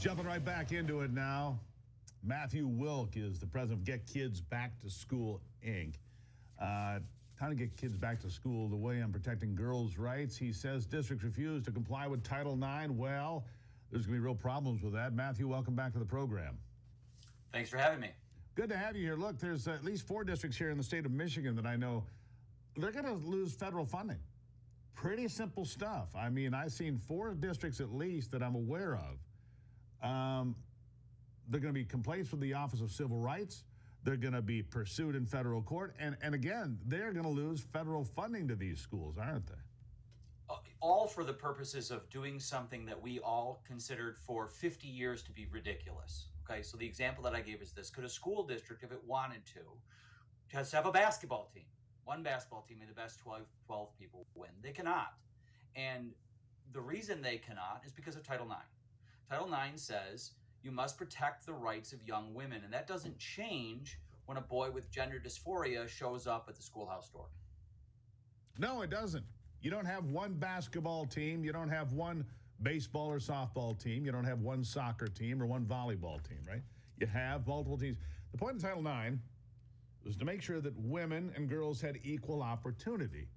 Jumping right back into it now. Matthew Wilk is the president of Get Kids Back to School, Inc. Trying to get kids back to school the way on protecting girls' rights. He says districts refuse to comply with Title IX. Well, there's going to be real problems with that. Matthew, welcome back to the program. Thanks for having me. Good to have you here. Look, there's at least 4 districts here in the state of Michigan that I know they're going to lose federal funding. Pretty simple stuff. I mean, I've seen 4 districts at least that I'm aware of. They're going to be complaints with the Office of Civil Rights. They're going to be pursued in federal court. And again, they're going to lose federal funding to these schools, aren't they? All for the purposes of doing something that we all considered for 50 years to be ridiculous. Okay, so the example that I gave is this. Could a school district, if it wanted to, has to have a basketball team, one basketball team, and the best 12 people win? They cannot. And the reason they cannot is because of Title IX. Title IX says you must protect the rights of young women, and that doesn't change when a boy with gender dysphoria shows up at the schoolhouse door. No, it doesn't. You don't have one basketball team. You don't have one baseball or softball team. You don't have one soccer team or one volleyball team, right? You have multiple teams. The point of Title IX was to make sure that women and girls had equal opportunity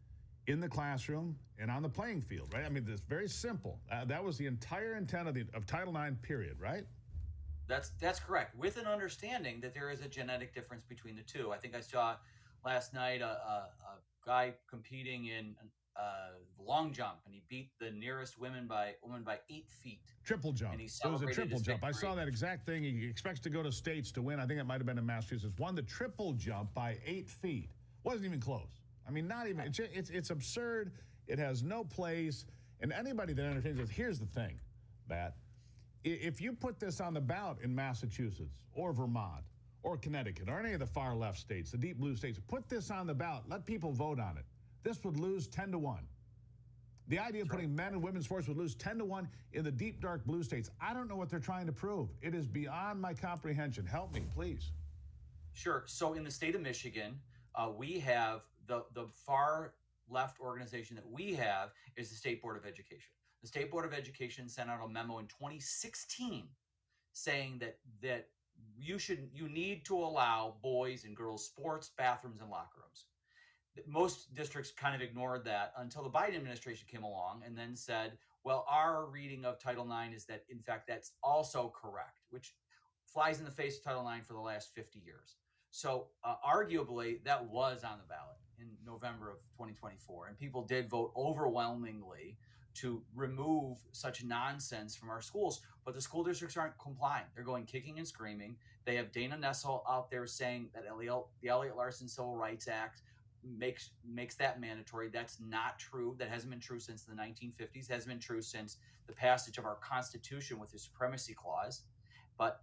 in the classroom and on the playing field, right? I mean, it's very simple. That was the entire intent of Title IX, period, right? That's correct, with an understanding that there is a genetic difference between the two. I think I saw last night a guy competing in long jump, and he beat the nearest woman by 8 feet. Triple jump. And he It was a triple jump. victory. I saw that exact thing. He expects to go to states to win. I think it might have been in Massachusetts. Won the triple jump by 8 feet. Wasn't even close. I mean, not even. It's absurd. It has no place. And anybody that understands this, here's the thing, Matt. If you put this on the ballot in Massachusetts or Vermont or Connecticut or any of the far left states, the deep blue states, put this on the ballot. Let people vote on it. This would lose 10-1. The idea of putting men and women's sports would lose 10-1 in the deep, dark blue states. I don't know what they're trying to prove. It is beyond my comprehension. Help me, please. Sure. So in the state of Michigan, we have the far left organization that we have is the State Board of Education. The State Board of Education sent out a memo in 2016 saying that you need to allow boys and girls sports, bathrooms, and locker rooms. Most districts kind of ignored that until the Biden administration came along and then said, well, our reading of Title IX is that, in fact, that's also correct, which flies in the face of Title IX for the last 50 years. So arguably, that was on the ballot in November of 2024, and people did vote overwhelmingly to remove such nonsense from our schools. But the school districts aren't complying. They're going kicking and screaming. They have Dana Nessel out there saying that the Elliott Larson Civil Rights Act makes that mandatory. That's not true. That hasn't been true since the 1950s. Hasn't been true since the passage of our Constitution with the Supremacy Clause. But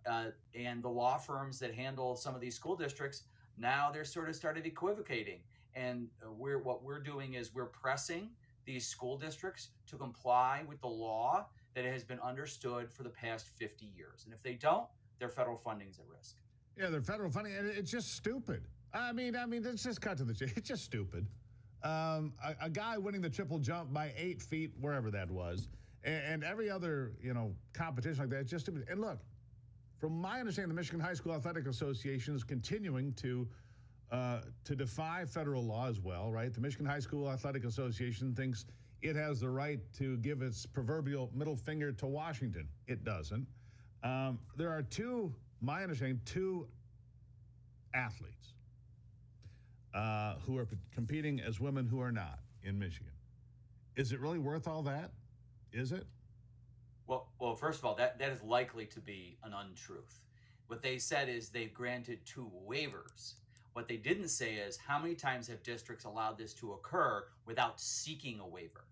and the law firms that handle some of these school districts, now they're sort of started equivocating. And what we're doing is we're pressing these school districts to comply with the law that has been understood for the past 50 years. And if they don't, their federal funding's at risk. Yeah, their federal funding, and it's just stupid. I mean, let's just cut to the chase. It's just stupid. A guy winning the triple jump by 8 feet, wherever that was, and every other competition like that, it's just stupid. And look, from my understanding, the Michigan High School Athletic Association is continuing to defy federal law as well, right? The Michigan High School Athletic Association thinks it has the right to give its proverbial middle finger to Washington. It doesn't. There are two athletes who are competing as women who are not in Michigan. Is it really worth all that? Is it? Well, first of all, that is likely to be an untruth. What they said is they've granted 2 waivers. What they didn't say is how many times have districts allowed this to occur without seeking a waiver.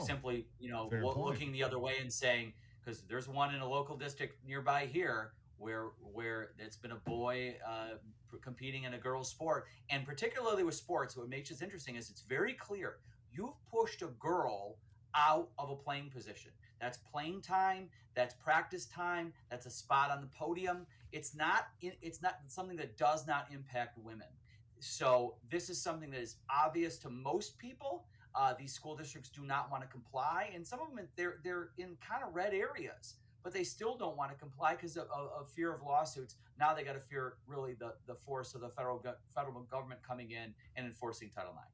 Simply, looking the other way and saying, because there's one in a local district nearby here where it's been a boy competing in a girl's sport, and particularly with sports, what makes this interesting is it's very clear you've pushed a girl out of a playing position. That's playing time. That's practice time. That's a spot on the podium. It's not something that does not impact women. So this is something that is obvious to most people. These school districts do not want to comply, and some of them they're in kind of red areas. but they still don't want to comply because of fear of lawsuits. Now they got to fear really the force of the federal government coming in and enforcing Title IX.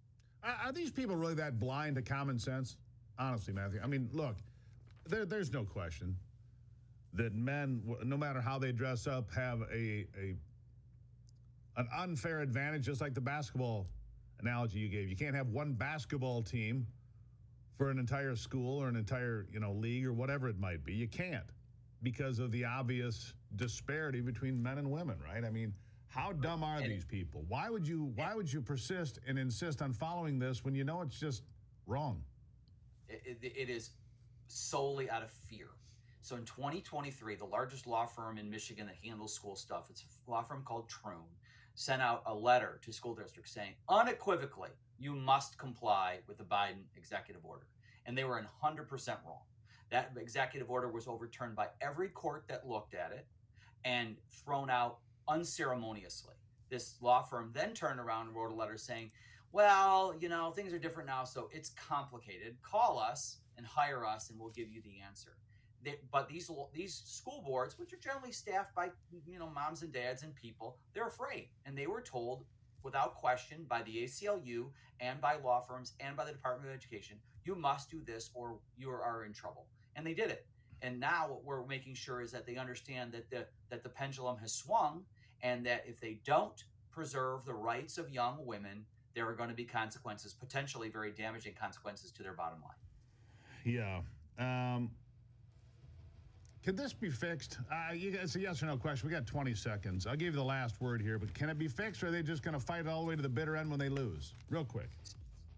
Are these people really that blind to common sense? Honestly, Matthew. I mean, look, there's no question that men, no matter how they dress up, have an unfair advantage, just like the basketball analogy you gave. You can't have one basketball team for an entire school or an entire, league or whatever it might be. You can't, because of the obvious disparity between men and women, right? I mean, how dumb are these people? Why would you persist and insist on following this when you know it's just wrong? It is solely out of fear. So in 2023, the largest law firm in Michigan that handles school stuff, it's a law firm called Troon, sent out a letter to school districts saying unequivocally, you must comply with the Biden executive order. And they were 100% wrong. That executive order was overturned by every court that looked at it and thrown out unceremoniously. This law firm then turned around and wrote a letter saying, well, things are different now, so it's complicated. Call us and hire us, and we'll give you the answer. But these school boards, which are generally staffed by moms and dads and people, they're afraid, and they were told without question by the ACLU and by law firms and by the Department of Education, you must do this or you are in trouble. And they did it. And now what we're making sure is that they understand that the pendulum has swung, and that if they don't preserve the rights of young women, there are going to be consequences, potentially very damaging consequences to their bottom line. Yeah. Can this be fixed? It's a yes or no question. We got 20 seconds. I'll give you the last word here, but can it be fixed, or are they just going to fight it all the way to the bitter end when they lose? Real quick.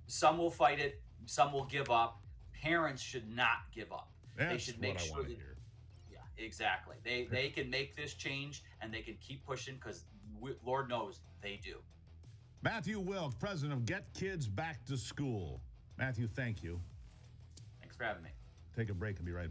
Some will fight it. Some will give up. Parents should not give up. That's they should make what I sure want to that, hear. yeah, exactly. They can make this change, and they can keep pushing, because Lord knows they do. Matthew Wilk, president of Get Kids Back to School. Matthew, thank you. Thanks for having me. Take a break and be right back.